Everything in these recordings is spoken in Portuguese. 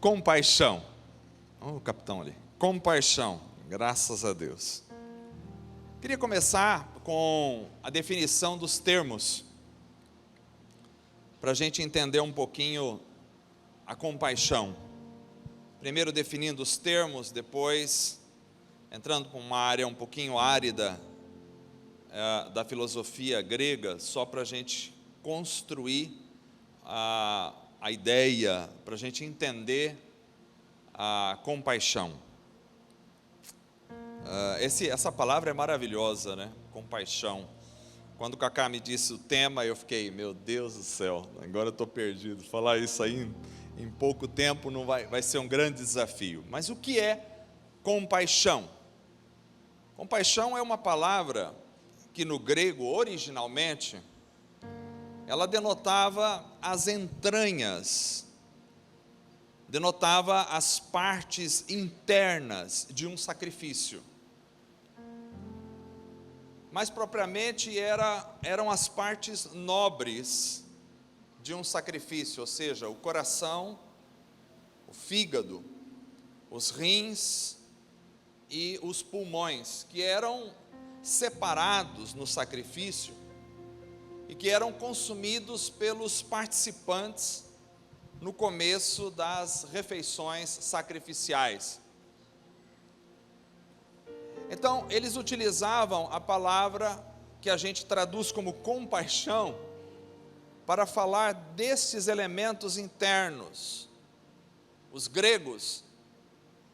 Compaixão. O capitão ali. Compaixão. Graças a Deus. Queria começar com a definição dos termos, para a gente entender um pouquinho a compaixão. Primeiro definindo os termos, depois entrando para uma área um pouquinho árida da filosofia grega, só para a gente construir a ideia, para a gente entender a compaixão. Essa palavra é maravilhosa, né? Compaixão. Quando o Cacá me disse o tema, eu fiquei, meu Deus do céu, agora eu estou perdido. Falar isso aí em pouco tempo não vai ser um grande desafio. Mas o que é compaixão? Compaixão é uma palavra que no grego, originalmente, ela denotava as entranhas, denotava as partes internas de um sacrifício. Mais propriamente eram as partes nobres de um sacrifício, ou seja, o coração, o fígado, os rins e os pulmões, que eram separados no sacrifício e que eram consumidos pelos participantes no começo das refeições sacrificiais. Então, eles utilizavam a palavra que a gente traduz como compaixão para falar desses elementos internos. Os gregos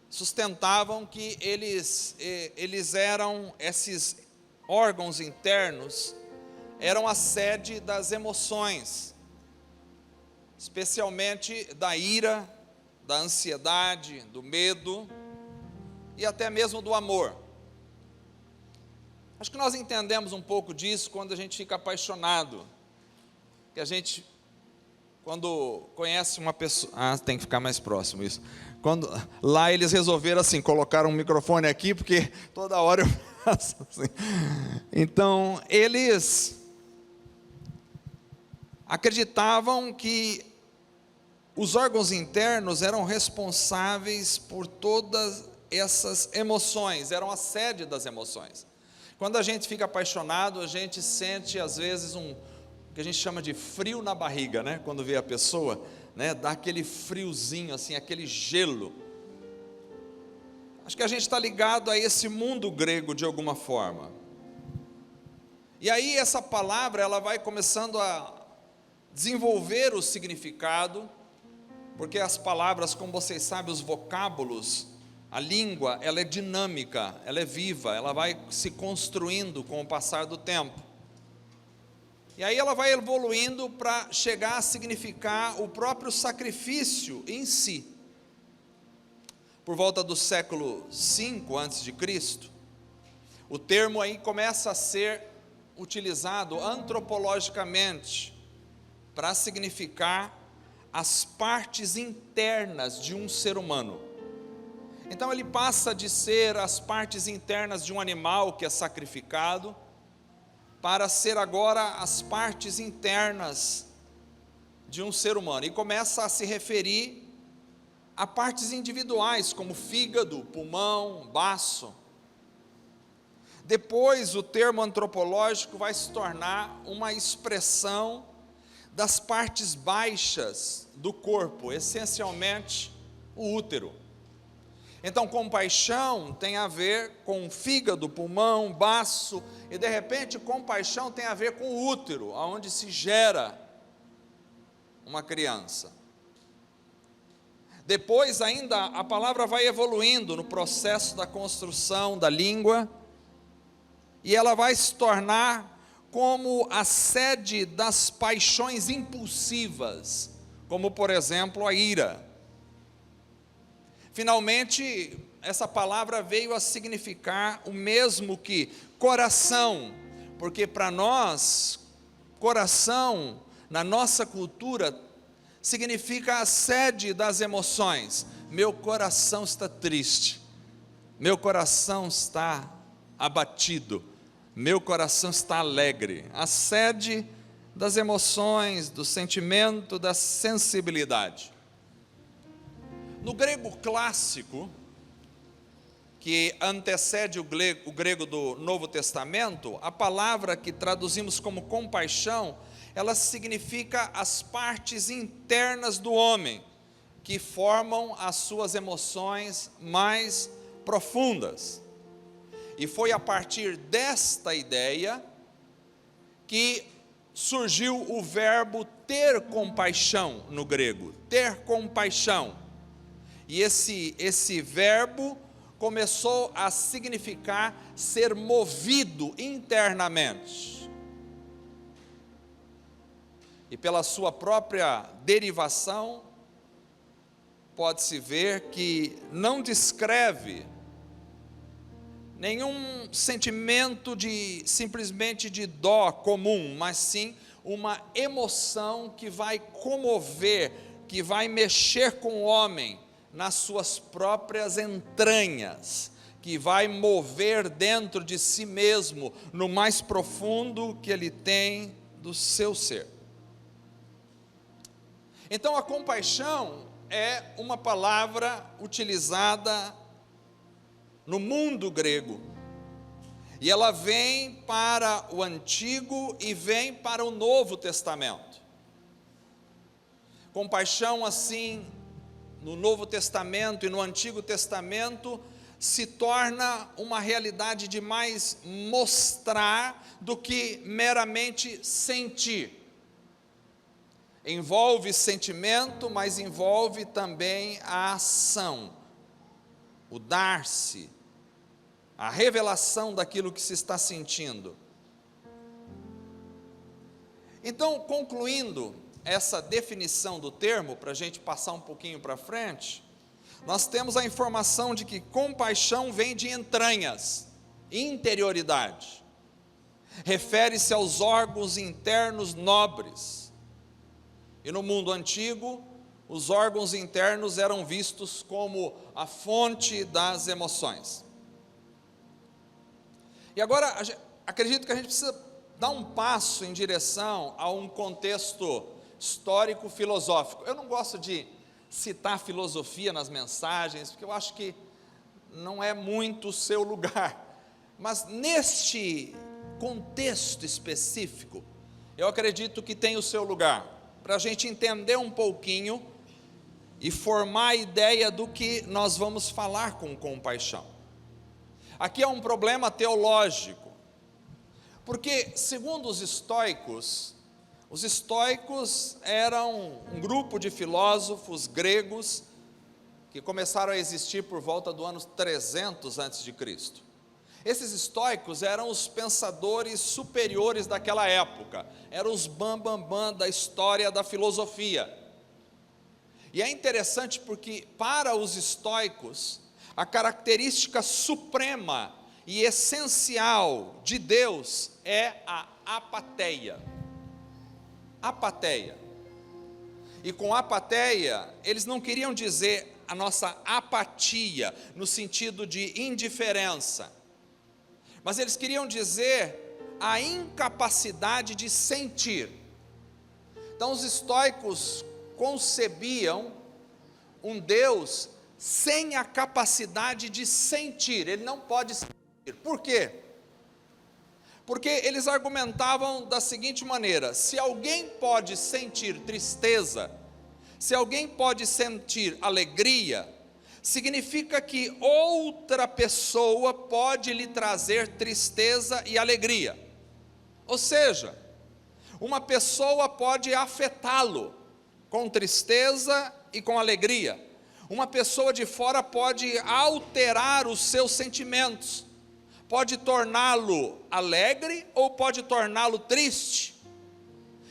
sustentavam que eles eram, esses órgãos internos, eram a sede das emoções, especialmente da ira, da ansiedade, do medo e até mesmo do amor. Acho que nós entendemos um pouco disso quando a gente fica apaixonado, que a gente, quando conhece uma pessoa, tem que ficar mais próximo isso, quando lá eles resolveram assim, colocaram um microfone aqui, porque toda hora eu faço assim. Então, eles acreditavam que os órgãos internos eram responsáveis por todas essas emoções, eram a sede das emoções. Quando a gente fica apaixonado, a gente sente às vezes o que a gente chama de frio na barriga, né? Quando vê a pessoa, né? Dá aquele friozinho assim, aquele gelo. Acho que a gente está ligado a esse mundo grego de alguma forma. E aí essa palavra, ela vai começando a desenvolver o significado, porque as palavras, como vocês sabem, os vocábulos, a língua, ela é dinâmica, ela é viva, ela vai se construindo com o passar do tempo. E aí ela vai evoluindo para chegar a significar o próprio sacrifício em si. Por volta do século V a.C., o termo aí começa a ser utilizado antropologicamente para significar as partes internas de um ser humano. Então ele passa de ser as partes internas de um animal que é sacrificado, para ser agora as partes internas de um ser humano, e começa a se referir a partes individuais, como fígado, pulmão, baço. Depois o termo antropológico vai se tornar uma expressão das partes baixas do corpo, essencialmente o útero. Então, compaixão tem a ver com fígado, pulmão, baço, e de repente compaixão tem a ver com o útero, onde se gera uma criança. Depois ainda a palavra vai evoluindo no processo da construção da língua, e ela vai se tornar como a sede das paixões impulsivas, como por exemplo a ira. Finalmente, essa palavra veio a significar o mesmo que coração, porque para nós, coração, na nossa cultura, significa a sede das emoções. Meu coração está triste, meu coração está abatido, meu coração está alegre. A sede das emoções, do sentimento, da sensibilidade. No grego clássico, que antecede o grego do Novo Testamento, a palavra que traduzimos como compaixão, ela significa as partes internas do homem, que formam as suas emoções mais profundas. E foi a partir desta ideia que surgiu o verbo ter compaixão no grego, ter compaixão. E esse verbo começou a significar ser movido internamente. E pela sua própria derivação, pode-se ver que não descreve nenhum sentimento simplesmente de dó comum, mas sim uma emoção que vai comover, que vai mexer com o homem nas suas próprias entranhas, que vai mover dentro de si mesmo, no mais profundo que ele tem do seu ser. Então a compaixão é uma palavra utilizada no mundo grego, e ela vem para o Antigo e vem para o Novo Testamento. Compaixão, assim, no Novo Testamento e no Antigo Testamento, se torna uma realidade de mais mostrar do que meramente sentir. Envolve sentimento, mas envolve também a ação, o dar-se, a revelação daquilo que se está sentindo. Então, concluindo essa definição do termo, para a gente passar um pouquinho para frente, nós temos a informação de que compaixão vem de entranhas, interioridade. Refere-se aos órgãos internos nobres. E no mundo antigo, os órgãos internos eram vistos como a fonte das emoções. E agora, acredito que a gente precisa dar um passo em direção a um contexto histórico-filosófico. Eu não gosto de citar filosofia nas mensagens, porque eu acho que não é muito o seu lugar. Mas neste contexto específico, eu acredito que tem o seu lugar, para a gente entender um pouquinho e formar a ideia do que nós vamos falar com compaixão. Aqui é um problema teológico, porque, segundo os estoicos eram um grupo de filósofos gregos que começaram a existir por volta do ano 300 a.C. Esses estoicos eram os pensadores superiores daquela época, eram os bambambam da história da filosofia. E é interessante porque, para os estoicos, a característica suprema e essencial de Deus é a apatheia. Apatheia. E com apatheia, eles não queriam dizer a nossa apatia, no sentido de indiferença, mas eles queriam dizer a incapacidade de sentir. Então os estoicos concebiam um Deus sem a capacidade de sentir, ele não pode sentir. Por quê? Porque eles argumentavam da seguinte maneira: se alguém pode sentir tristeza, se alguém pode sentir alegria, significa que outra pessoa pode lhe trazer tristeza e alegria. Ou seja, uma pessoa pode afetá-lo com tristeza e com alegria. Uma pessoa de fora pode alterar os seus sentimentos, pode torná-lo alegre ou pode torná-lo triste.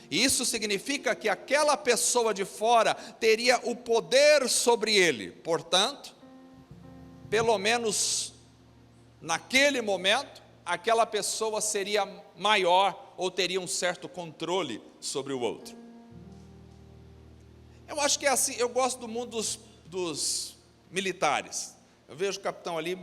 E isso significa que aquela pessoa de fora teria o poder sobre ele. Portanto, pelo menos naquele momento, aquela pessoa seria maior ou teria um certo controle sobre o outro. Eu acho que é assim. Eu gosto do mundo dos militares. Eu vejo o capitão ali,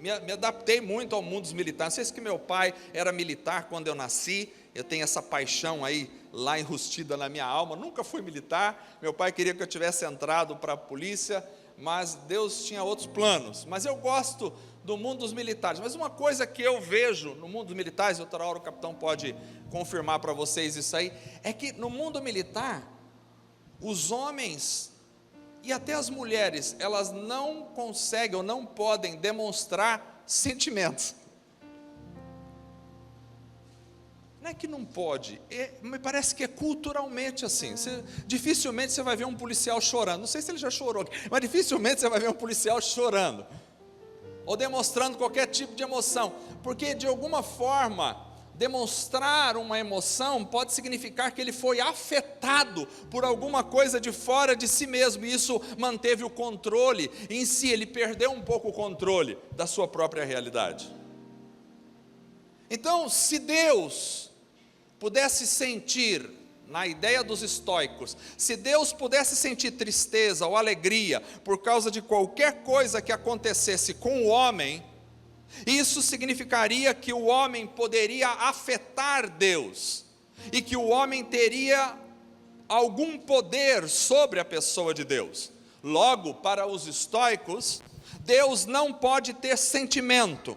me adaptei muito ao mundo dos militares. Não sei se que meu pai era militar quando eu nasci, eu tenho essa paixão aí lá enrustida na minha alma. Nunca fui militar, meu pai queria que eu tivesse entrado para a polícia, mas Deus tinha outros planos. Mas eu gosto do mundo dos militares. Mas uma coisa que eu vejo no mundo dos militares, outra hora o capitão pode confirmar para vocês isso aí, é que no mundo militar, os homens e até as mulheres, elas não conseguem ou não podem demonstrar sentimentos. Não é que não pode, me parece que é culturalmente assim. Dificilmente você vai ver um policial chorando. Não sei se ele já chorou, mas dificilmente você vai ver um policial chorando ou demonstrando qualquer tipo de emoção, porque de alguma forma demonstrar uma emoção pode significar que ele foi afetado por alguma coisa de fora de si mesmo, e isso manteve o controle em si. Ele perdeu um pouco o controle da sua própria realidade. Então, se Deus pudesse sentir, na ideia dos estoicos, se Deus pudesse sentir tristeza ou alegria por causa de qualquer coisa que acontecesse com o homem, isso significaria que o homem poderia afetar Deus, e que o homem teria algum poder sobre a pessoa de Deus. Logo, para os estoicos, Deus não pode ter sentimento.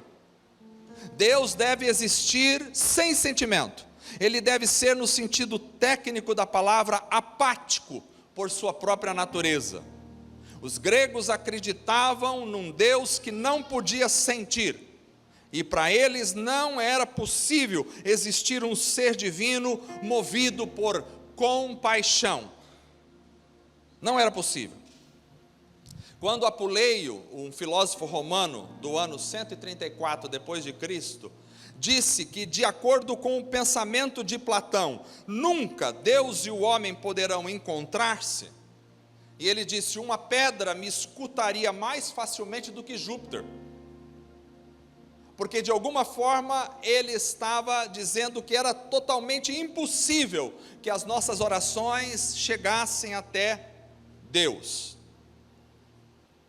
Deus deve existir sem sentimento. Ele deve ser, no sentido técnico da palavra, apático por sua própria natureza. Os gregos acreditavam num Deus que não podia sentir, e para eles não era possível existir um ser divino movido por compaixão. Não era possível. Quando Apuleio, um filósofo romano do ano 134 depois de Cristo, disse que, de acordo com o pensamento de Platão, nunca Deus e o homem poderão encontrar-se, e ele disse: uma pedra me escutaria mais facilmente do que Júpiter, porque de alguma forma ele estava dizendo que era totalmente impossível que as nossas orações chegassem até Deus.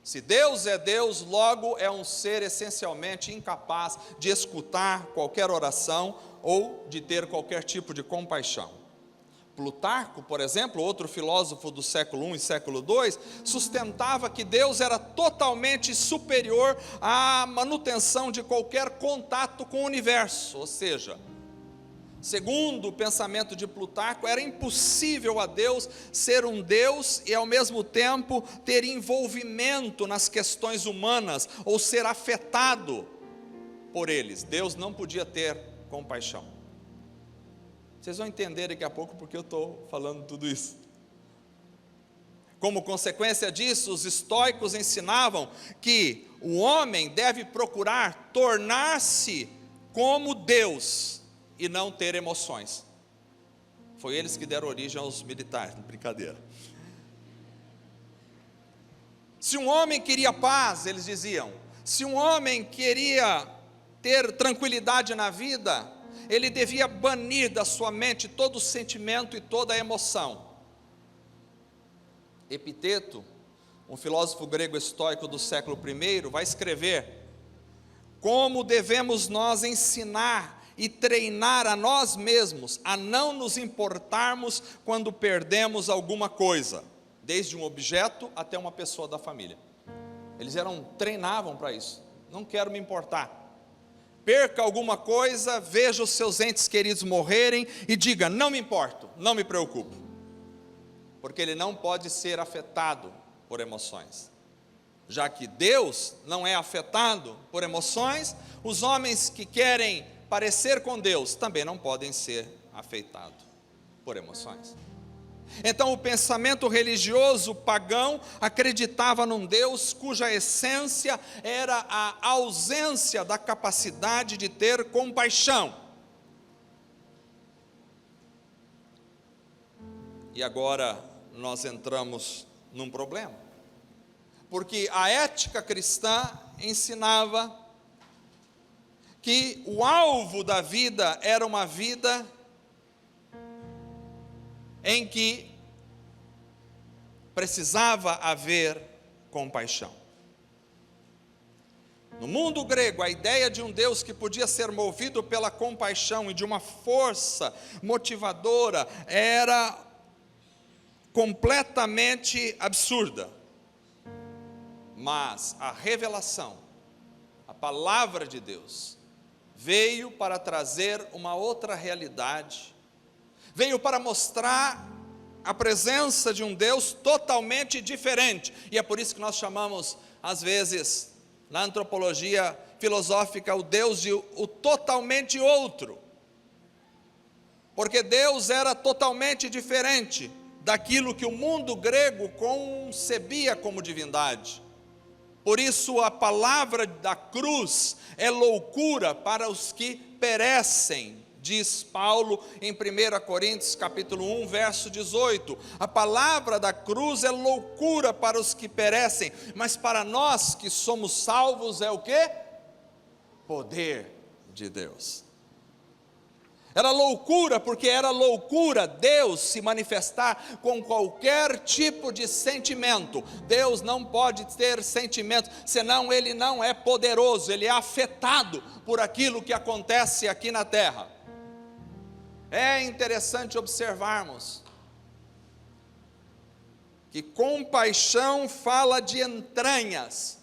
Se Deus é Deus, logo é um ser essencialmente incapaz de escutar qualquer oração ou de ter qualquer tipo de compaixão. Plutarco, por exemplo, outro filósofo do século I e século II, sustentava que Deus era totalmente superior à manutenção de qualquer contato com o universo, ou seja, segundo o pensamento de Plutarco, era impossível a Deus ser um Deus e ao mesmo tempo ter envolvimento nas questões humanas, ou ser afetado por eles. Deus não podia ter compaixão. Vocês vão entender daqui a pouco porque eu estou falando tudo isso. Como consequência disso, os estoicos ensinavam que o homem deve procurar tornar-se como Deus e não ter emoções. Foi eles que deram origem aos militares, brincadeira. Se um homem queria paz, eles diziam, se um homem queria ter tranquilidade na vida, ele devia banir da sua mente todo o sentimento e toda a emoção. Epiteto, um filósofo grego estoico do século I, vai escrever: como devemos nós ensinar e treinar a nós mesmos a não nos importarmos quando perdemos alguma coisa, desde um objeto até uma pessoa da família. Eles treinavam para isso. Não quero me importar. Perca alguma coisa, veja os seus entes queridos morrerem e diga: não me importo, não me preocupo, porque ele não pode ser afetado por emoções. Já que Deus não é afetado por emoções, os homens que querem parecer com Deus também não podem ser afetados por emoções. Então, o pensamento religioso pagão acreditava num Deus cuja essência era a ausência da capacidade de ter compaixão. E agora nós entramos num problema, porque a ética cristã ensinava que o alvo da vida era uma vida em que precisava haver compaixão. No mundo grego, a ideia de um Deus que podia ser movido pela compaixão e de uma força motivadora era completamente absurda. Mas a revelação, a palavra de Deus, veio para trazer uma outra realidade, veio para mostrar a presença de um Deus totalmente diferente, e é por isso que nós chamamos, às vezes, na antropologia filosófica, o Deus de o totalmente outro, porque Deus era totalmente diferente daquilo que o mundo grego concebia como divindade. Por isso a palavra da cruz é loucura para os que perecem, diz Paulo em 1 Coríntios capítulo 1, verso 18, a palavra da cruz é loucura para os que perecem, mas para nós que somos salvos é o quê? Poder de Deus. Era loucura, porque era loucura Deus se manifestar com qualquer tipo de sentimento. Deus não pode ter sentimento, senão Ele não é poderoso, Ele é afetado por aquilo que acontece aqui na terra. É interessante observarmos que compaixão fala de entranhas.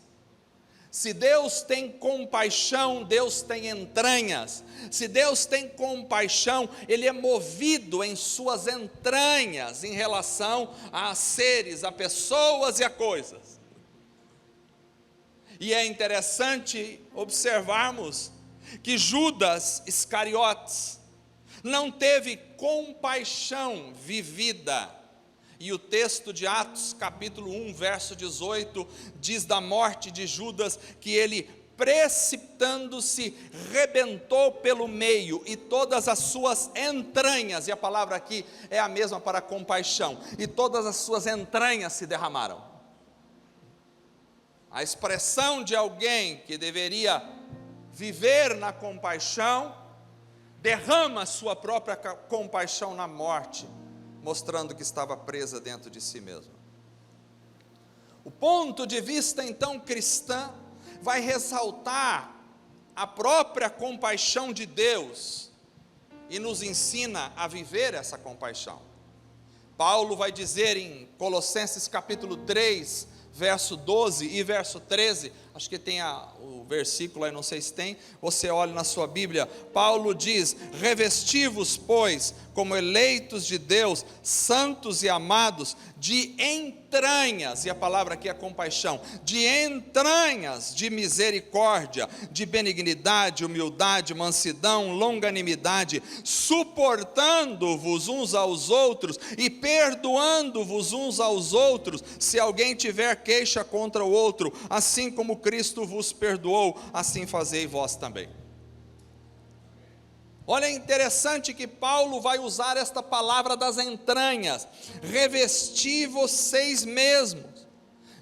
Se Deus tem compaixão, Deus tem entranhas. Se Deus tem compaixão, Ele é movido em suas entranhas em relação a seres, a pessoas e a coisas. E é interessante observarmos que Judas Iscariotes não teve compaixão vivida. E o texto de Atos, capítulo 1, verso 18, diz da morte de Judas, que ele, precipitando-se, rebentou pelo meio, e todas as suas entranhas, e a palavra aqui é a mesma para compaixão, e todas as suas entranhas se derramaram. A expressão de alguém que deveria viver na compaixão, derrama sua própria compaixão na morte, mostrando que estava presa dentro de si mesmo. O ponto de vista então cristã vai ressaltar a própria compaixão de Deus e nos ensina a viver essa compaixão. Paulo vai dizer em Colossenses capítulo 3, verso 12 e verso 13, acho que tem o versículo aí, não sei se tem, você olha na sua Bíblia. Paulo diz: revesti-vos, pois, como eleitos de Deus, santos e amados, de entranhas, e a palavra aqui é compaixão, de entranhas de misericórdia, de benignidade, humildade, mansidão, longanimidade, suportando-vos uns aos outros e perdoando-vos uns aos outros, se alguém tiver queixa contra o outro, assim como Cristo vos perdoou, assim fazei vós também. Olha, é interessante que Paulo vai usar esta palavra das entranhas, revesti vocês mesmos,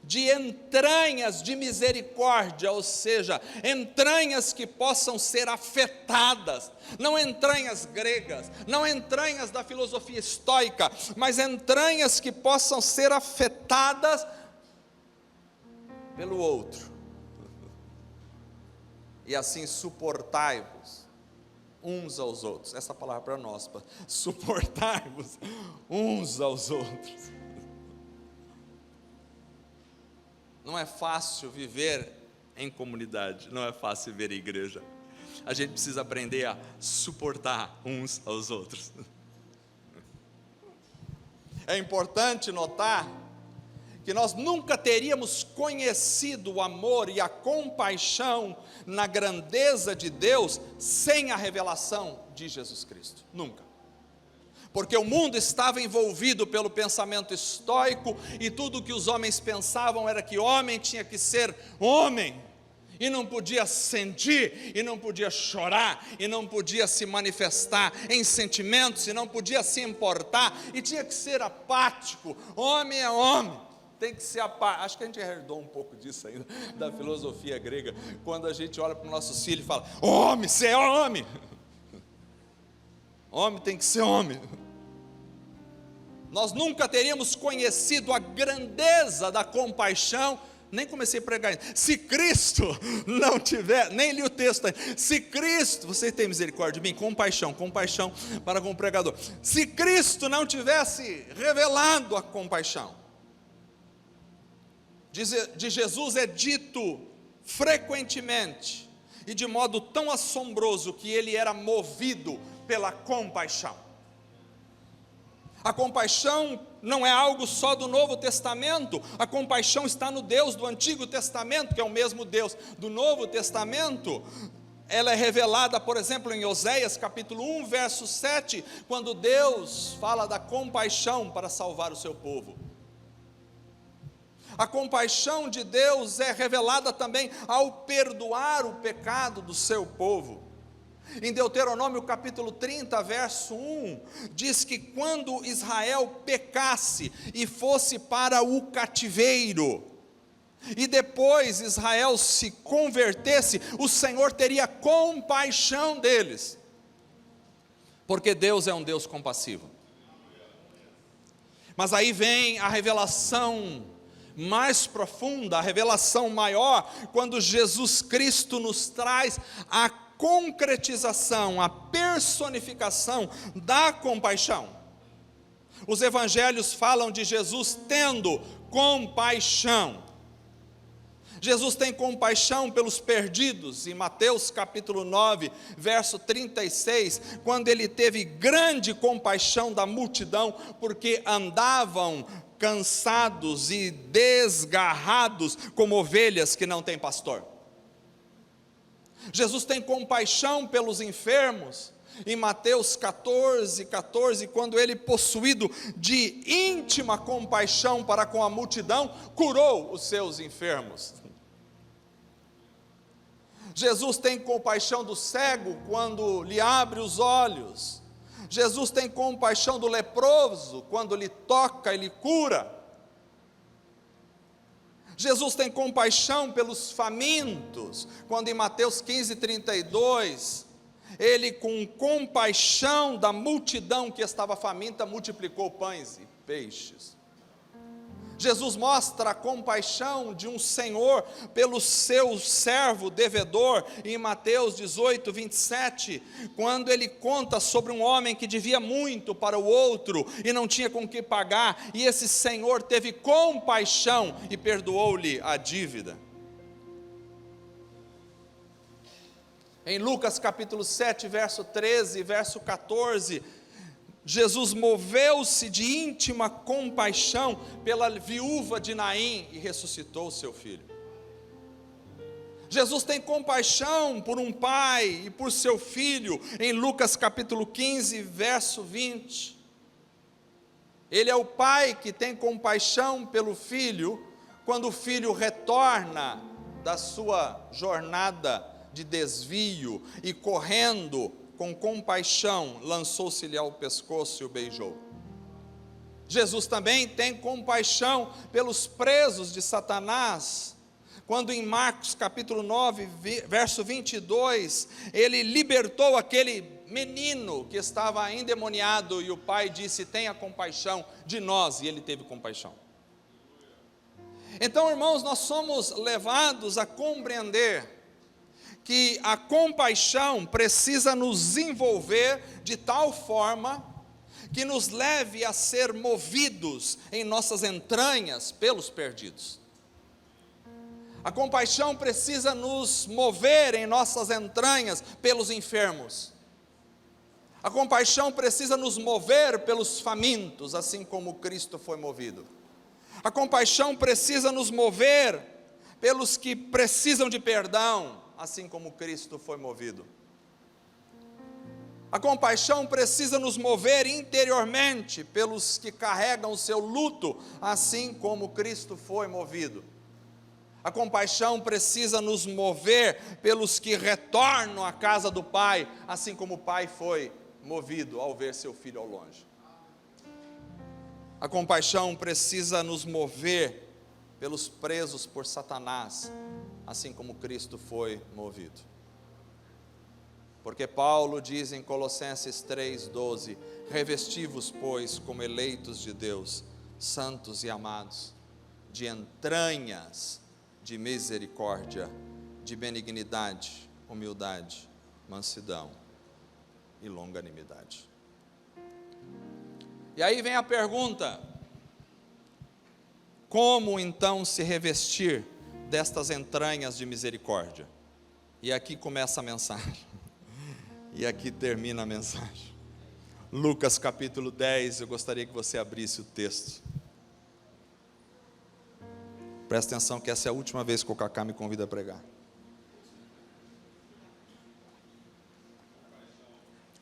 de entranhas de misericórdia, ou seja, entranhas que possam ser afetadas, não entranhas gregas, não entranhas da filosofia estoica, mas entranhas que possam ser afetadas pelo outro, e assim suportai-vos uns aos outros. Essa palavra para nós, suportai-vos uns aos outros. Não é fácil viver em comunidade, não é fácil viver em igreja. A gente precisa aprender a suportar uns aos outros. É importante notar que nós nunca teríamos conhecido o amor e a compaixão na grandeza de Deus sem a revelação de Jesus Cristo, nunca. Porque o mundo estava envolvido pelo pensamento estoico, e tudo que os homens pensavam era que homem tinha que ser homem, e não podia sentir, e não podia chorar, e não podia se manifestar em sentimentos, e não podia se importar, e tinha que ser apático. Homem é homem, tem que ser apático. Acho que a gente herdou um pouco disso ainda, da filosofia grega, quando a gente olha para os nossos filhos e fala: homem, você é homem, homem tem que ser homem. Nós nunca teríamos conhecido a grandeza da compaixão. Nem comecei a pregar ainda. Se Cristo não tiver, nem li o texto aí. Se Cristo, você tem misericórdia de mim, compaixão para com o pregador. Se Cristo não tivesse revelado a compaixão, de Jesus é dito frequentemente e de modo tão assombroso que ele era movido pela compaixão. A compaixão não é algo só do Novo Testamento, a compaixão está no Deus do Antigo Testamento, que é o mesmo Deus do Novo Testamento. Ela é revelada, por exemplo, em Oséias capítulo 1, verso 7, quando Deus fala da compaixão para salvar o seu povo. A compaixão de Deus é revelada também ao perdoar o pecado do seu povo. Em Deuteronômio capítulo 30, verso 1, diz que quando Israel pecasse e fosse para o cativeiro, e depois Israel se convertesse, o Senhor teria compaixão deles, porque Deus é um Deus compassivo. Mas aí vem a revelação mais profunda, a revelação maior, quando Jesus Cristo nos traz a concretização, a personificação da compaixão. Os evangelhos falam de Jesus tendo compaixão. Jesus tem compaixão pelos perdidos, em Mateus capítulo 9, verso 36, quando ele teve grande compaixão da multidão, porque andavam cansados e desgarrados, como ovelhas que não têm pastor. Jesus tem compaixão pelos enfermos, em Mateus 14, 14, quando ele, possuído de íntima compaixão para com a multidão, curou os seus enfermos. Jesus tem compaixão do cego quando lhe abre os olhos. Jesus tem compaixão do leproso quando lhe toca e lhe cura. Jesus tem compaixão pelos famintos, quando em Mateus 15, 32, ele com compaixão da multidão que estava faminta, multiplicou pães e peixes. Jesus mostra a compaixão de um senhor pelo seu servo devedor, em Mateus 18, 27, quando ele conta sobre um homem que devia muito para o outro, e não tinha com que pagar, e esse senhor teve compaixão e perdoou-lhe a dívida. Em Lucas capítulo 7, verso 13 e verso 14, Jesus moveu-se de íntima compaixão pela viúva de Naim e ressuscitou seu filho. Jesus tem compaixão por um pai e por seu filho, em Lucas capítulo 15, verso 20. Ele é o pai que tem compaixão pelo filho, quando o filho retorna da sua jornada de desvio e correndo, com compaixão, lançou-se-lhe ao pescoço e o beijou. Jesus também tem compaixão pelos presos de Satanás, quando em Marcos capítulo 9, verso 22, ele libertou aquele menino que estava endemoniado, e o pai disse: tenha compaixão de nós, e ele teve compaixão. Então, irmãos, nós somos levados a compreender que a compaixão precisa nos envolver de tal forma que nos leve a ser movidos em nossas entranhas pelos perdidos. A compaixão precisa nos mover em nossas entranhas pelos enfermos. A compaixão precisa nos mover pelos famintos, assim como Cristo foi movido. A compaixão precisa nos mover pelos que precisam de perdão, assim como Cristo foi movido. A compaixão precisa nos mover interiormente pelos que carregam o seu luto, assim como Cristo foi movido. A compaixão precisa nos mover pelos que retornam à casa do Pai, assim como o Pai foi movido ao ver seu filho ao longe. A compaixão precisa nos mover pelos presos por Satanás, assim como Cristo foi movido. Porque Paulo diz em Colossenses 3,12: revesti-vos, pois, como eleitos de Deus, santos e amados, de entranhas de misericórdia, de benignidade, humildade, mansidão e longanimidade. E aí vem a pergunta: Como então se revestir destas entranhas de misericórdia? E aqui começa a mensagem, e aqui termina a mensagem. Lucas capítulo 10, eu gostaria que você abrisse o texto. Presta atenção que essa é a última vez que o Cacá me convida a pregar.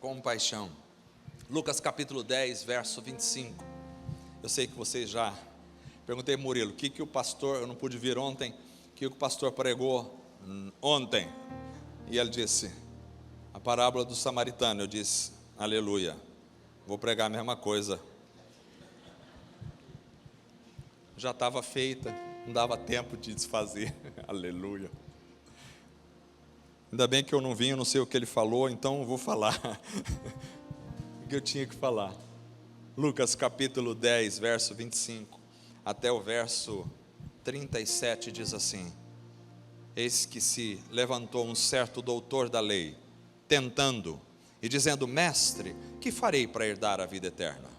Compaixão. Lucas capítulo 10, verso 25. Eu sei que vocês já... Perguntei para Murilo, o que o pastor... Eu não pude vir ontem. O que o pastor pregou ontem? E ele disse, a parábola do samaritano. Eu disse, aleluia. Vou pregar a mesma coisa. Já estava feita. Não dava tempo de desfazer. Aleluia. Ainda bem que eu não vim, eu não sei o que ele falou, então eu vou falar o que eu tinha que falar. Lucas capítulo 10, verso 25, até o verso 37 diz assim: eis que se levantou um certo doutor da lei, tentando, e dizendo, mestre, que farei para herdar a vida eterna?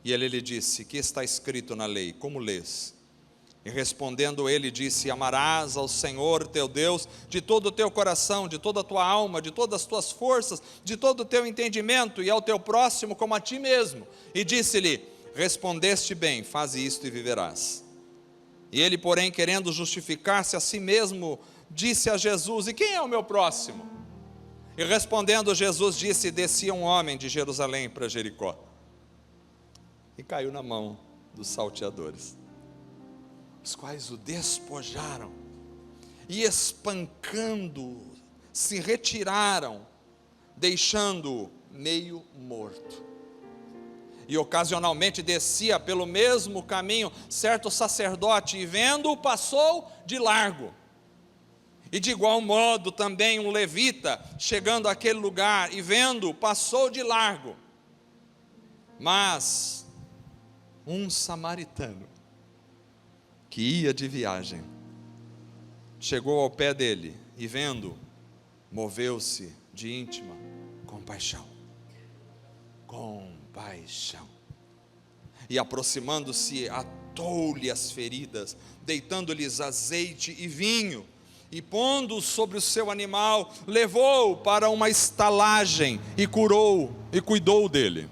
E ele lhe disse, que está escrito na lei, como lês? E respondendo ele disse, amarás ao Senhor teu Deus de todo o teu coração, de toda a tua alma, de todas as tuas forças, de todo o teu entendimento, e ao teu próximo como a ti mesmo. E disse-lhe, respondeste bem, faze isto e viverás. E ele, porém, querendo justificar-se a si mesmo, disse a Jesus, e quem é o meu próximo? E respondendo Jesus disse, descia um homem de Jerusalém para Jericó, e caiu na mão dos salteadores, os quais o despojaram, e espancando, se retiraram, deixando-o meio morto. E ocasionalmente descia pelo mesmo caminho certo sacerdote, e vendo-o passou de largo. E de igual modo também um levita, chegando àquele lugar, e vendo-o passou de largo. Mas um samaritano, que ia de viagem, chegou ao pé dele, e vendo, moveu-se de íntima compaixão. Compaixão. E aproximando-se, atou-lhe as feridas, deitando-lhes azeite e vinho, e pondo sobre o seu animal, levou-o para uma estalagem, e curou, e cuidou dele.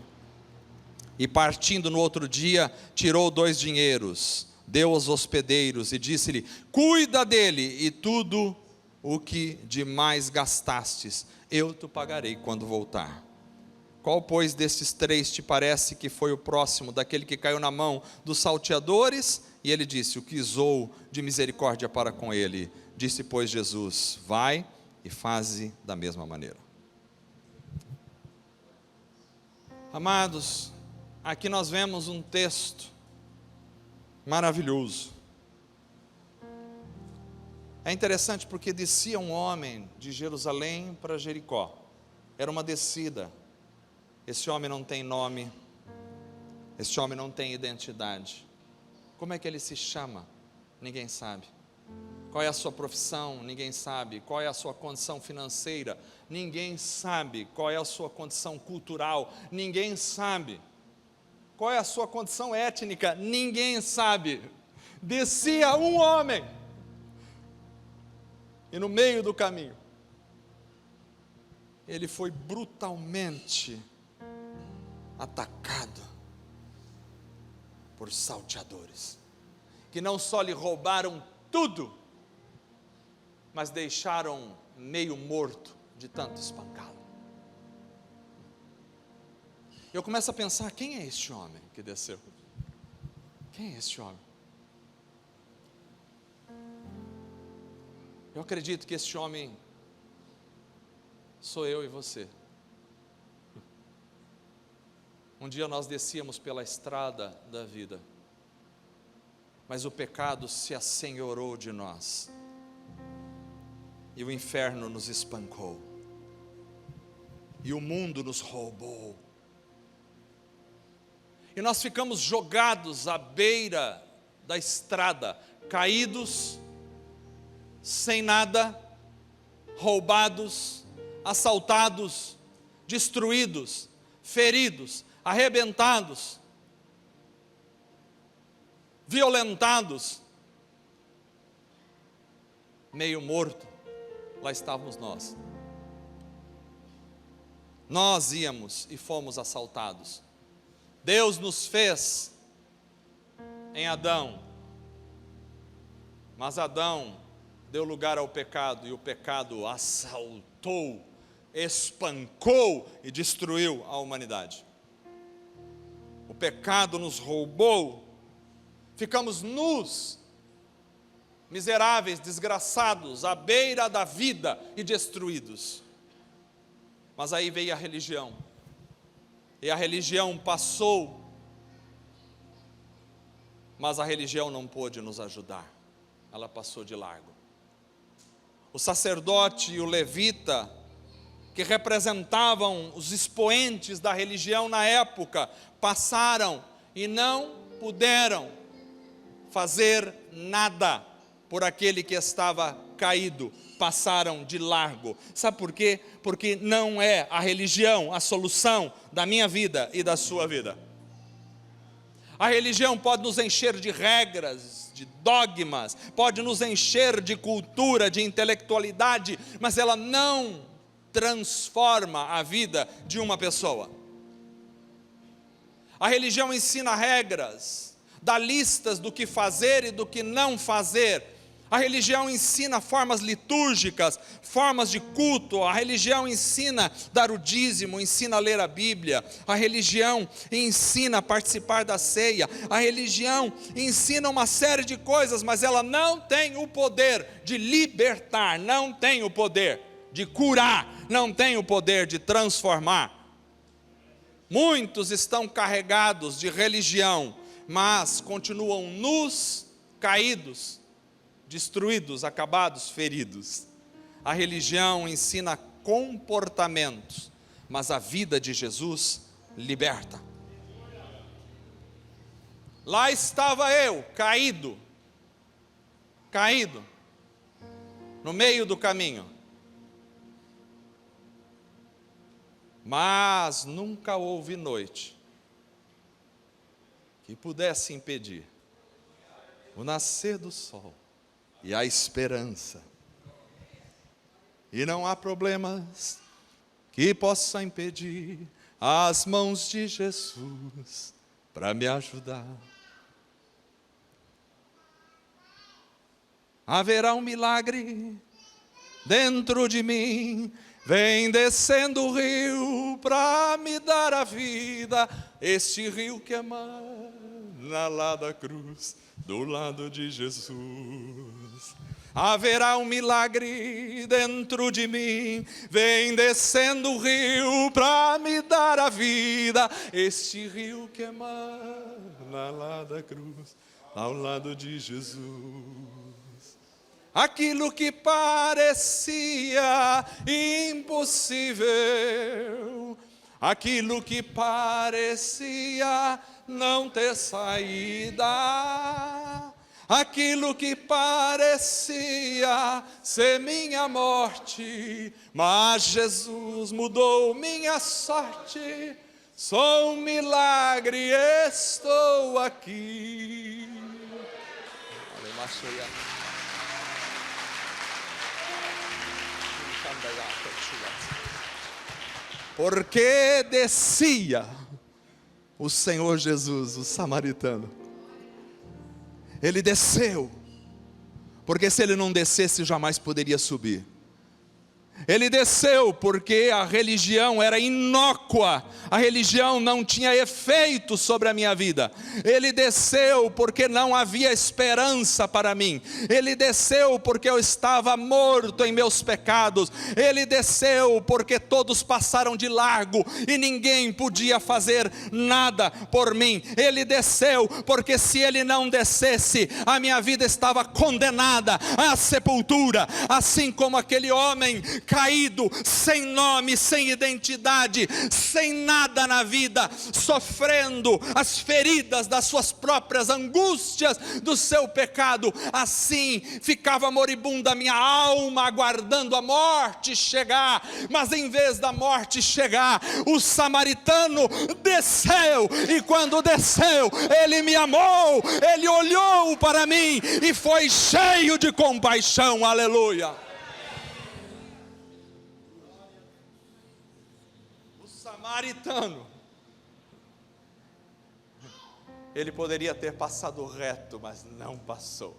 E partindo no outro dia, tirou 2 dinheiros, deu aos hospedeiros e disse-lhe, cuida dele, e tudo o que demais gastastes, eu te pagarei quando voltar. Qual, pois, destes 3 te parece que foi o próximo daquele que caiu na mão dos salteadores? E ele disse, o que usou de misericórdia para com ele. Disse, pois, Jesus, vai e faze da mesma maneira. Amados, aqui nós vemos um texto maravilhoso. É interessante porque descia um homem de Jerusalém para Jericó. Era uma descida. Esse homem não tem nome, esse homem não tem identidade. Como é que ele se chama? Ninguém sabe. Qual é a sua profissão? Ninguém sabe. Qual é a sua condição financeira? Ninguém sabe. Qual é a sua condição cultural? Ninguém sabe. Qual é a sua condição étnica? Ninguém sabe. Descia um homem, e no meio do caminho, ele foi brutalmente atacado por salteadores, que não só lhe roubaram tudo, mas deixaram meio morto de tanto espancá-lo. Eu começo a pensar, quem é este homem que desceu? Quem é este homem? Eu acredito que este homem sou eu e você. Um dia nós descíamos pela estrada da vida, mas o pecado se assenhorou de nós, e o inferno nos espancou, e o mundo nos roubou, e nós ficamos jogados à beira da estrada, caídos, sem nada, roubados, assaltados, destruídos, feridos, arrebentados. violentados, meio morto, lá estávamos nós. Nós íamos e fomos assaltados. Deus nos fez em Adão, mas Adão deu lugar ao pecado, e o pecado assaltou, espancou e destruiu a humanidade. O pecado nos roubou, ficamos nus, miseráveis, desgraçados, à beira da vida e destruídos. Mas aí veio a religião, e a religião passou, mas a religião não pôde nos ajudar, ela passou de largo. O sacerdote e o levita, que representavam os expoentes da religião na época, passaram e não puderam fazer nada por aquele que estava caído, passaram de largo. Sabe por quê? Porque não é a religião a solução da minha vida e da sua vida. A religião pode nos encher de regras, de dogmas, pode nos encher de cultura, de intelectualidade, mas ela não transforma a vida de uma pessoa. A religião ensina regras, dá listas do que fazer e do que não fazer. A religião ensina formas litúrgicas, formas de culto. A religião ensina a dar o dízimo, ensina a ler a Bíblia. A religião ensina a participar da ceia. A religião ensina uma série de coisas, mas ela não tem o poder de libertar, não tem o poder de curar, não tem o poder de transformar. Muitos estão carregados de religião, mas continuam nus, caídos, destruídos, acabados, feridos. A religião ensina comportamentos, mas a vida de Jesus liberta. Lá estava eu, caído, no meio do caminho. Mas nunca houve noite que pudesse impedir o nascer do sol e a esperança. E não há problemas que possam impedir as mãos de Jesus para me ajudar. Haverá um milagre dentro de mim. Vem descendo o rio para me dar a vida, este rio que emana lá da cruz, do lado de Jesus. Haverá um milagre dentro de mim, vem descendo o rio para me dar a vida, este rio que emana lá da cruz, ao lado de Jesus. Aquilo que parecia impossível, aquilo que parecia não ter saída, aquilo que parecia ser minha morte, mas Jesus mudou minha sorte. Sou um milagre, estou aqui. Aleluia. Porque descia o Senhor Jesus, o samaritano. Ele desceu, porque se ele não descesse, jamais poderia subir. Ele desceu porque a religião era inócua, a religião não tinha efeito sobre a minha vida. Ele desceu porque não havia esperança para mim. Ele desceu porque eu estava morto em meus pecados. Ele desceu porque todos passaram de largo e ninguém podia fazer nada por mim. Ele desceu porque se ele não descesse, a minha vida estava condenada à sepultura, assim como aquele homem caído, sem nome, sem identidade, sem nada na vida, sofrendo as feridas das suas próprias angústias, do seu pecado. Assim ficava moribunda a minha alma, aguardando a morte chegar. Mas em vez da morte chegar, o samaritano desceu, e quando desceu, ele me amou, ele olhou para mim e foi cheio de compaixão. Aleluia. O samaritano, ele poderia ter passado reto, mas não passou.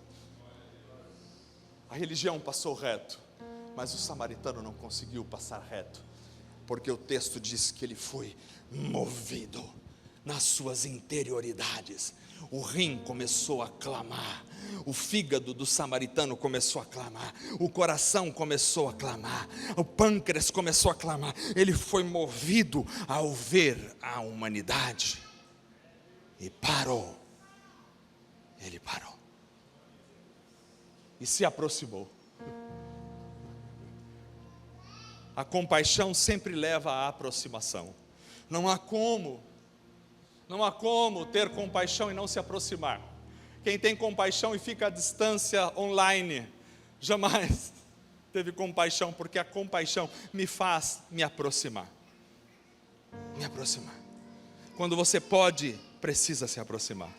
A religião passou reto, mas o samaritano não conseguiu passar reto, porque o texto diz que ele foi movido nas suas interioridades. O rim começou a clamar, o fígado do samaritano começou a clamar, o coração começou a clamar, o pâncreas começou a clamar. Ele foi movido ao ver a humanidade e parou. Ele parou e se aproximou. A compaixão sempre leva à aproximação. Não há como ter compaixão e não se aproximar. Quem tem compaixão e fica à distância online, jamais teve compaixão, porque a compaixão me faz me aproximar. Me aproximar. Quando você pode, precisa se aproximar.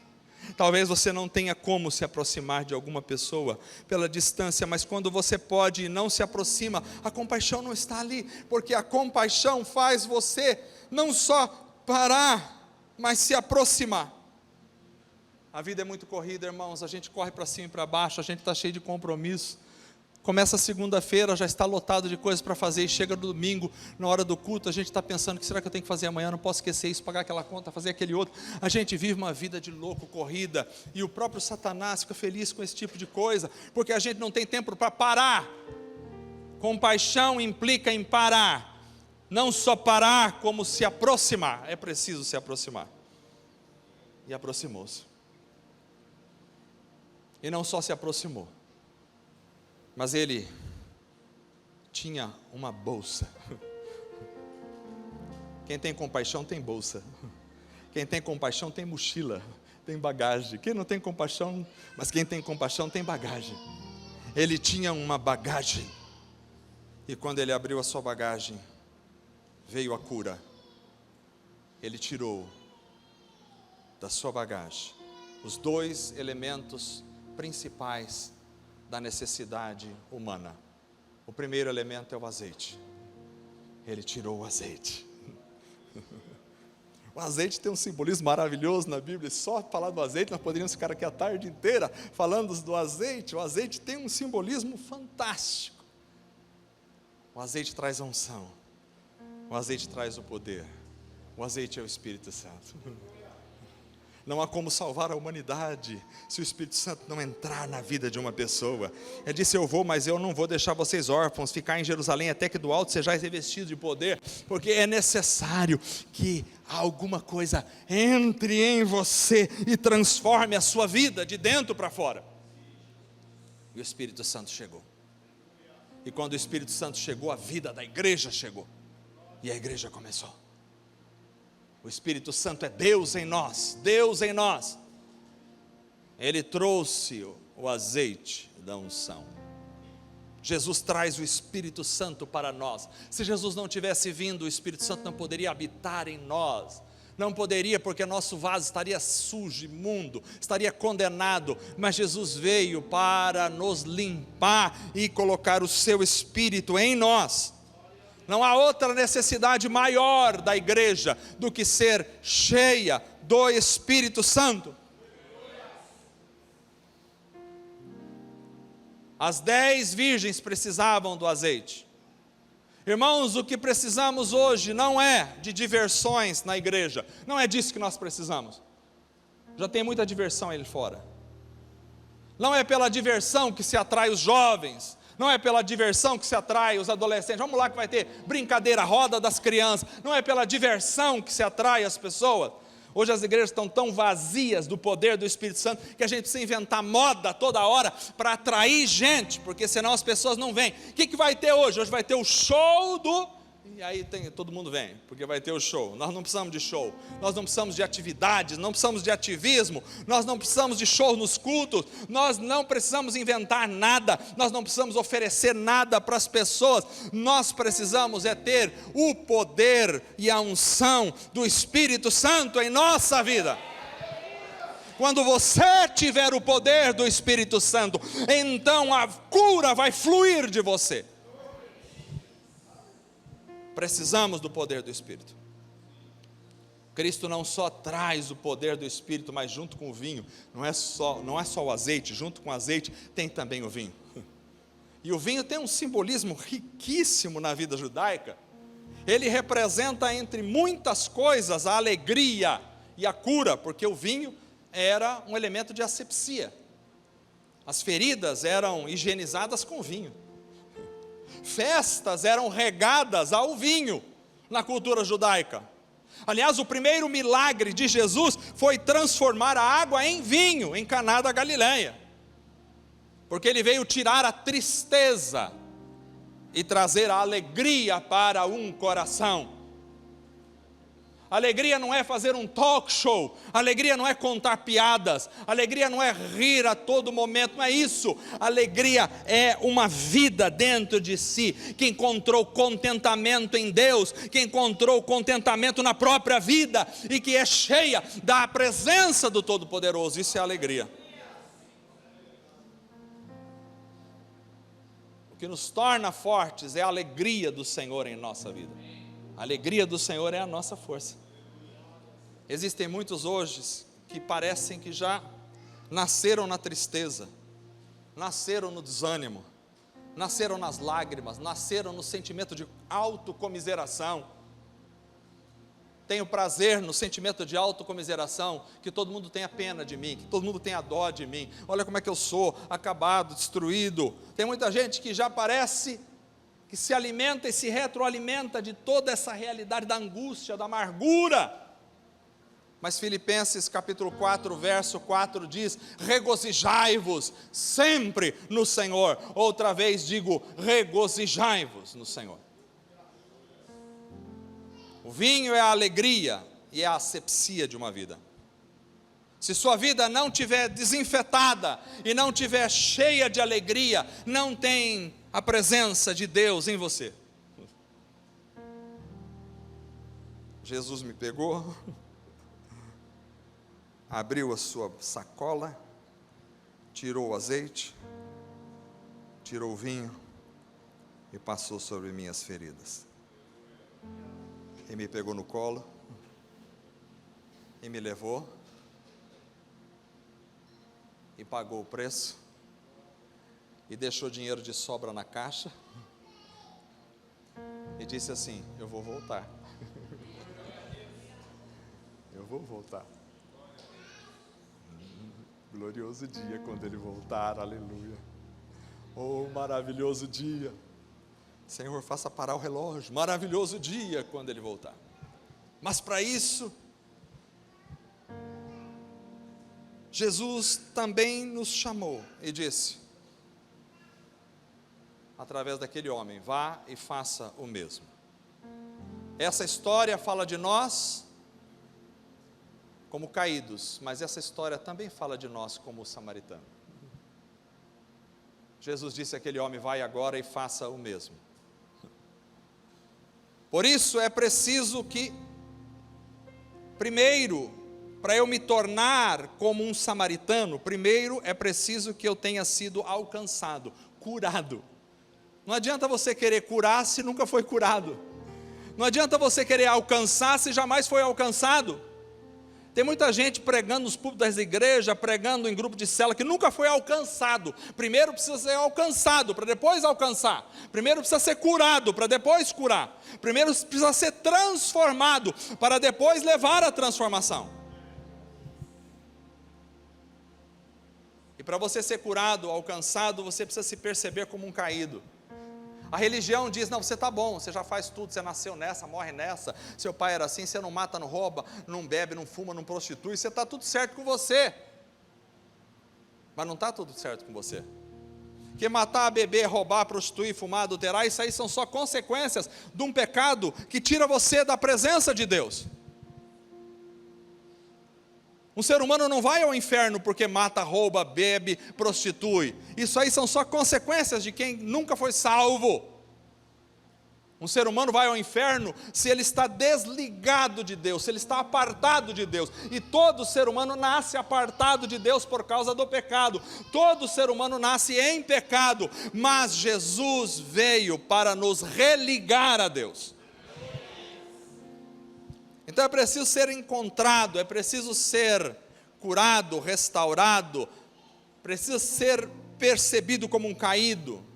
Talvez você não tenha como se aproximar de alguma pessoa pela distância, mas quando você pode e não se aproxima, a compaixão não está ali, porque a compaixão faz você não só parar, mas se aproximar. A vida é muito corrida, irmãos, a gente corre para cima e para baixo, a gente está cheio de compromisso. Começa a segunda-feira, já está lotado de coisas para fazer, e chega no domingo, na hora do culto, a gente está pensando: o que será que eu tenho que fazer amanhã? Não posso esquecer isso, pagar aquela conta, fazer aquele outro. A gente vive uma vida de louco, corrida, e o próprio Satanás fica feliz com esse tipo de coisa, porque a gente não tem tempo para parar. Compaixão implica em parar, não só parar, como se aproximar. É preciso se aproximar. E aproximou-se. E não só se aproximou, mas ele tinha uma bolsa. Quem tem compaixão tem bolsa. Quem tem compaixão tem mochila, tem bagagem. Quem não tem compaixão, mas quem tem compaixão tem bagagem. Ele tinha uma bagagem. E quando ele abriu a sua bagagem, veio a cura. Ele tirou da sua bagagem os dois elementos principais da necessidade humana. O primeiro elemento é o azeite. Ele tirou o azeite. O azeite tem um simbolismo maravilhoso na Bíblia. Só falar do azeite, nós poderíamos ficar aqui a tarde inteira falando do azeite. O azeite tem um simbolismo fantástico. O azeite traz a unção. O azeite traz o poder. O azeite é o Espírito Santo. Não há como salvar a humanidade se o Espírito Santo não entrar na vida de uma pessoa. Ele disse: eu vou, mas eu não vou deixar vocês órfãos, ficar em Jerusalém até que do alto sejais revestidos de poder, porque é necessário que alguma coisa entre em você e transforme a sua vida de dentro para fora. E o Espírito Santo chegou. E quando o Espírito Santo chegou, a vida da igreja chegou. E a igreja começou. O Espírito Santo é Deus em nós, Deus em nós. Ele trouxe o azeite da unção. Jesus traz o Espírito Santo para nós. Se Jesus não tivesse vindo, o Espírito Santo não poderia habitar em nós. Não poderia, porque nosso vaso estaria sujo, imundo, estaria condenado. Mas Jesus veio para nos limpar e colocar o seu Espírito em nós. Não há outra necessidade maior da igreja do que ser cheia do Espírito Santo. As 10 virgens precisavam do azeite. Irmãos, o que precisamos hoje não é de diversões na igreja. Não é disso que nós precisamos. Já tem muita diversão aí fora. Não é pela diversão que se atrai os jovens. Não é pela diversão que se atrai os adolescentes. Vamos lá que vai ter brincadeira, roda das crianças. Não é pela diversão que se atrai as pessoas. Hoje as igrejas estão tão vazias do poder do Espírito Santo, que a gente precisa inventar moda toda hora, para atrair gente, porque senão as pessoas não vêm. O que vai ter hoje? Hoje vai ter o show do... E aí todo mundo vem, porque vai ter o show. Nós não precisamos de show, nós não precisamos de atividades, não precisamos de ativismo, nós não precisamos de show nos cultos, nós não precisamos inventar nada, nós não precisamos oferecer nada para as pessoas. Nós precisamos é ter o poder e a unção do Espírito Santo em nossa vida. Quando você tiver o poder do Espírito Santo, então a cura vai fluir de você. Precisamos do poder do Espírito. Cristo não só traz o poder do Espírito, mas junto com o vinho, não é só o azeite, junto com o azeite tem também o vinho. E o vinho tem um simbolismo riquíssimo na vida judaica. Ele representa, entre muitas coisas, a alegria e a cura, porque o vinho era um elemento de asepsia. As feridas eram higienizadas com vinho. Festas eram regadas ao vinho na cultura judaica. Aliás, o primeiro milagre de Jesus foi transformar a água em vinho em Caná da Galileia, porque ele veio tirar a tristeza e trazer a alegria para um coração. Alegria não é fazer um talk show, alegria não é contar piadas, alegria não é rir a todo momento, não é isso. Alegria é uma vida dentro de si, que encontrou contentamento em Deus, que encontrou contentamento na própria vida, e que é cheia da presença do Todo-Poderoso. Isso é alegria. O que nos torna fortes é a alegria do Senhor em nossa vida. A alegria do Senhor é a nossa força. Existem muitos hoje que parecem que já nasceram na tristeza, nasceram no desânimo, nasceram nas lágrimas, nasceram no sentimento de autocomiseração. Tenho prazer no sentimento de autocomiseração, que todo mundo tenha pena de mim, que todo mundo tenha dó de mim. Olha como é que eu sou, acabado, destruído. Tem muita gente que já parece que se alimenta e se retroalimenta de toda essa realidade da angústia, da amargura. Mas Filipenses capítulo 4, verso 4 diz: regozijai-vos sempre no Senhor. Outra vez digo, regozijai-vos no Senhor. O vinho é a alegria e é a asepsia de uma vida. Se sua vida não estiver desinfetada e não estiver cheia de alegria, não tem a presença de Deus em você. Jesus me pegou, abriu a sua sacola, tirou o azeite, tirou o vinho e passou sobre minhas feridas. E me pegou no colo e me levou e pagou o preço e deixou dinheiro de sobra na caixa e disse assim: eu vou voltar. Eu vou voltar. Glorioso dia quando ele voltar, aleluia. Oh, maravilhoso dia. Senhor, faça parar o relógio. Maravilhoso dia quando ele voltar. Mas para isso, Jesus também nos chamou e disse, através daquele homem: vá e faça o mesmo. Essa história fala de nós como caídos, mas essa história também fala de nós como samaritano. Jesus disse àquele homem: vai agora e faça o mesmo. Por isso é preciso que, primeiro, para eu me tornar como um samaritano, primeiro é preciso que eu tenha sido alcançado, curado. Não adianta você querer curar se nunca foi curado. Não adianta você querer alcançar se jamais foi alcançado. Tem muita gente pregando nos púlpitos das igrejas, pregando em grupo de célula, que nunca foi alcançado. Primeiro precisa ser alcançado, para depois alcançar. Primeiro precisa ser curado, para depois curar. Primeiro precisa ser transformado, para depois levar a transformação. E para você ser curado, alcançado, você precisa se perceber como um caído. A religião diz, não, você está bom, você já faz tudo, você nasceu nessa, morre nessa, seu pai era assim, você não mata, não rouba, não bebe, não fuma, não prostitui, você está tudo certo com você. Mas não está tudo certo com você. Porque matar, beber, roubar, prostituir, fumar, adulterar, isso aí são só consequências de um pecado que tira você da presença de Deus. Um ser humano não vai ao inferno porque mata, rouba, bebe, prostitui. Isso aí são só consequências de quem nunca foi salvo. Um ser humano vai ao inferno se ele está desligado de Deus, se ele está apartado de Deus. E todo ser humano nasce apartado de Deus por causa do pecado. Todo ser humano nasce em pecado, mas Jesus veio para nos religar a Deus. Então é preciso ser encontrado, é preciso ser curado, restaurado, precisa ser percebido como um caído.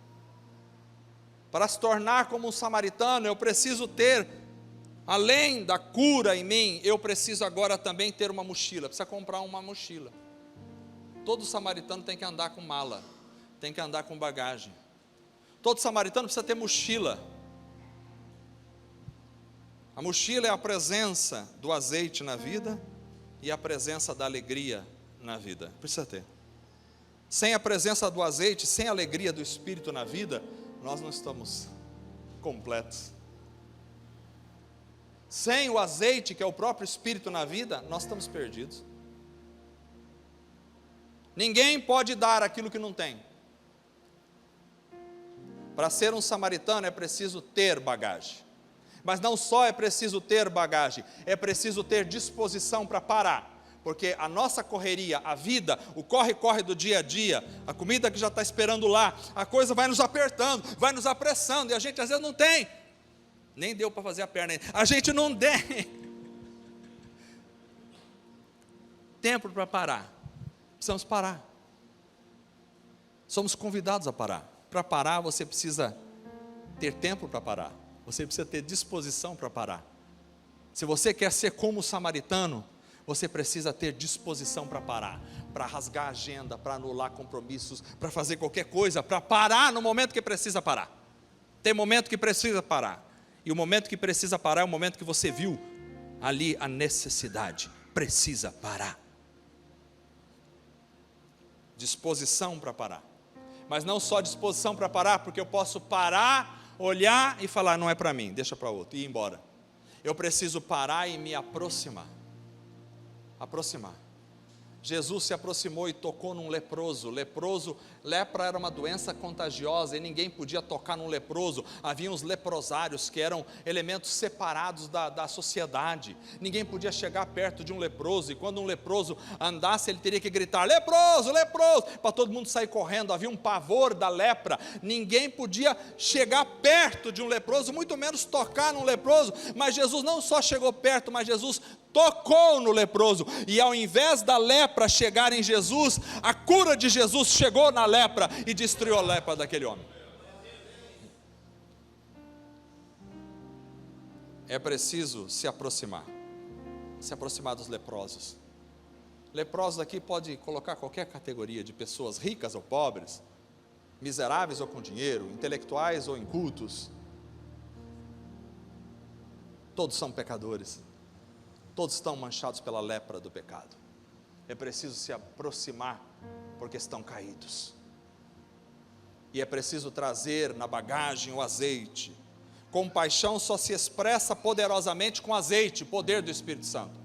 Para se tornar como um samaritano, eu preciso ter, além da cura em mim, eu preciso agora também ter uma mochila, precisa comprar uma mochila. Todo samaritano tem que andar com mala, tem que andar com bagagem. Todo samaritano precisa ter mochila. A mochila é a presença do azeite na vida e a presença da alegria na vida. Precisa ter. Sem a presença do azeite, sem a alegria do Espírito na vida, nós não estamos completos. Sem o azeite, que é o próprio Espírito na vida, nós estamos perdidos. Ninguém pode dar aquilo que não tem. Para ser um samaritano é preciso ter bagagem. Mas não só é preciso ter bagagem, é preciso ter disposição para parar. Porque a nossa correria, a vida, o corre-corre do dia a dia, a comida que já está esperando lá, a coisa vai nos apertando, vai nos apressando, e a gente às vezes não tem. Nem deu para fazer a perna ainda. A gente não tem tempo para parar. Precisamos parar. Somos convidados a parar. Para parar você precisa ter tempo para parar. Você precisa ter disposição para parar. Se você quer ser como o samaritano, você precisa ter disposição para parar, para rasgar a agenda, para anular compromissos, para fazer qualquer coisa, para parar no momento que precisa parar. Tem momento que precisa parar, e o momento que precisa parar é o momento que você viu ali a necessidade, precisa parar. Disposição para parar, mas não só disposição para parar, porque eu posso parar, olhar e falar, não é para mim, deixa para outro, e ir embora. Eu preciso parar e me aproximar. Jesus se aproximou e tocou num leproso. Lepra era uma doença contagiosa e ninguém podia tocar num leproso. Havia os leprosários que eram elementos separados da sociedade. Ninguém podia chegar perto de um leproso, e quando um leproso andasse, ele teria que gritar, leproso, leproso, para todo mundo sair correndo. Havia um pavor da lepra. Ninguém podia chegar perto de um leproso, muito menos tocar num leproso. Mas Jesus não só chegou perto, mas Jesus tocou no leproso, e ao invés da lepra chegar em Jesus, a cura de Jesus chegou na lepra e destruiu a lepra daquele homem. É preciso se aproximar dos leprosos. Leprosos aqui pode colocar qualquer categoria de pessoas, ricas ou pobres, miseráveis ou com dinheiro, intelectuais ou incultos. Todos são pecadores. Todos estão manchados pela lepra do pecado. É preciso se aproximar, porque estão caídos. E é preciso trazer na bagagem o azeite. Compaixão só se expressa poderosamente com azeite, poder do Espírito Santo.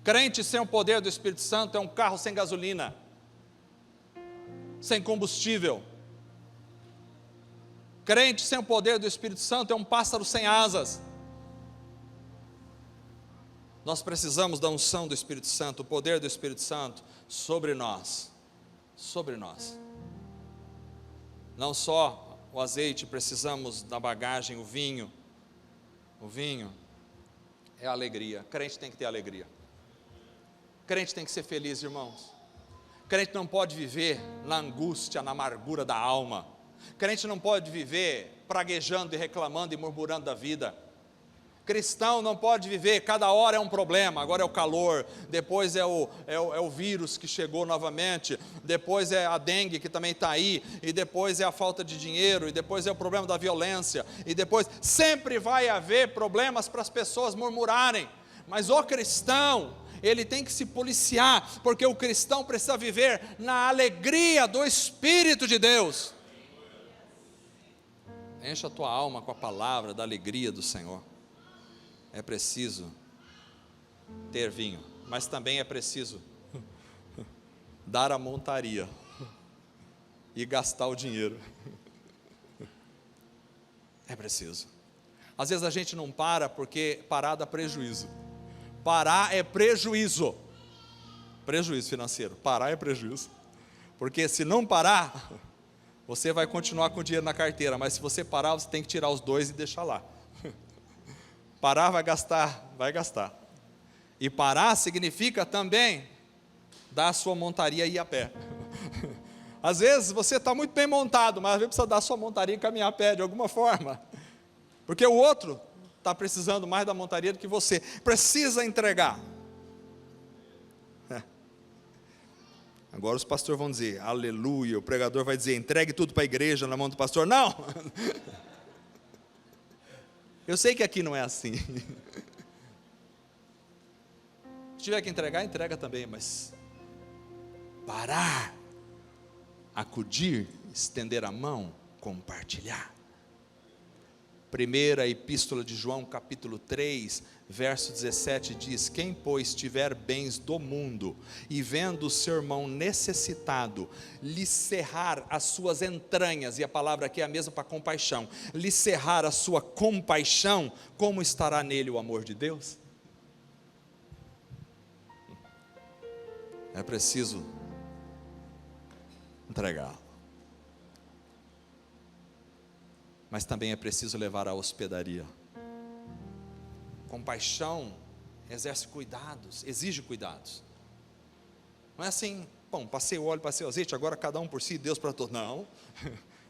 Crente sem o poder do Espírito Santo é um carro sem gasolina, sem combustível. Crente sem o poder do Espírito Santo é um pássaro sem asas. Nós precisamos da unção do Espírito Santo, o poder do Espírito Santo sobre nós. Não só o azeite, precisamos da bagagem, o vinho. O vinho é a alegria. Crente tem que ter alegria. Crente tem que ser feliz, irmãos. Crente não pode viver na angústia, na amargura da alma. Crente não pode viver praguejando e reclamando e murmurando da vida. Cristão não pode viver, cada hora é um problema. Agora é o calor, depois é o vírus que chegou novamente, depois é a dengue que também está aí, e depois é a falta de dinheiro, e depois é o problema da violência, e depois sempre vai haver problemas para as pessoas murmurarem. Mas o cristão, ele tem que se policiar, porque o cristão precisa viver na alegria do Espírito de Deus. Encha a tua alma com a palavra da alegria do Senhor. É preciso ter vinho, mas também é preciso dar a montaria e gastar o dinheiro. É preciso. Às vezes a gente não para porque parar dá prejuízo. Parar é prejuízo. Prejuízo financeiro. Parar é prejuízo. Porque se não parar, você vai continuar com o dinheiro na carteira, mas se você parar, você tem que tirar os 2 e deixar lá. Parar vai gastar. E parar significa também dar a sua montaria e ir a pé. Às vezes você está muito bem montado, mas às vezes precisa dar a sua montaria e caminhar a pé de alguma forma. Porque o outro está precisando mais da montaria do que você. Precisa entregar. Agora os pastores vão dizer, aleluia, o pregador vai dizer, entregue tudo para a igreja na mão do pastor. Não! Eu sei que aqui não é assim. Se tiver que entregar, entrega também, mas parar, acudir, estender a mão, compartilhar. Primeira Epístola de João, capítulo 3, verso 17 diz, quem pois tiver bens do mundo, e vendo o seu irmão necessitado, lhe cerrar as suas entranhas, e a palavra aqui é a mesma para compaixão, lhe cerrar a sua compaixão, como estará nele o amor de Deus? É preciso entregar. Mas também é preciso levar à hospedaria. Compaixão exerce cuidados, exige cuidados. Não é assim, bom, passei o óleo, passei o azeite, agora cada um por si, Deus para todos. Não,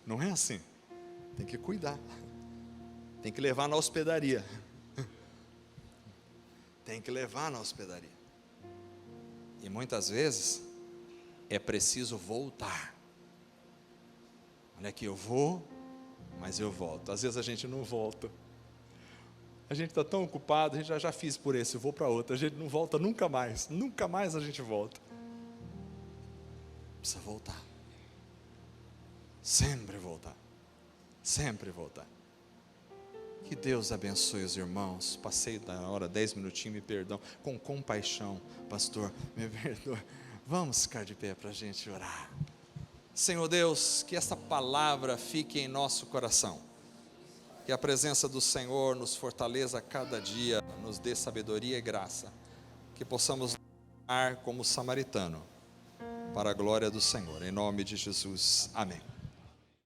não é assim. Tem que cuidar. Tem que levar na hospedaria. Tem que levar na hospedaria. E muitas vezes é preciso voltar. Olha aqui, eu vou, mas eu volto. Às vezes a gente não volta. A gente está tão ocupado, a gente já fiz por esse, eu vou para outro. A gente não volta nunca mais a gente volta. Precisa voltar. Sempre voltar. Sempre voltar. Que Deus abençoe os irmãos. Passei da hora, 10 minutinhos, me perdão. Com compaixão, pastor, me perdoe. Vamos ficar de pé para a gente orar. Senhor Deus, que essa palavra fique em nosso coração. Que a presença do Senhor nos fortaleça a cada dia, nos dê sabedoria e graça. Que possamos amar como samaritano, para a glória do Senhor. Em nome de Jesus. Amém.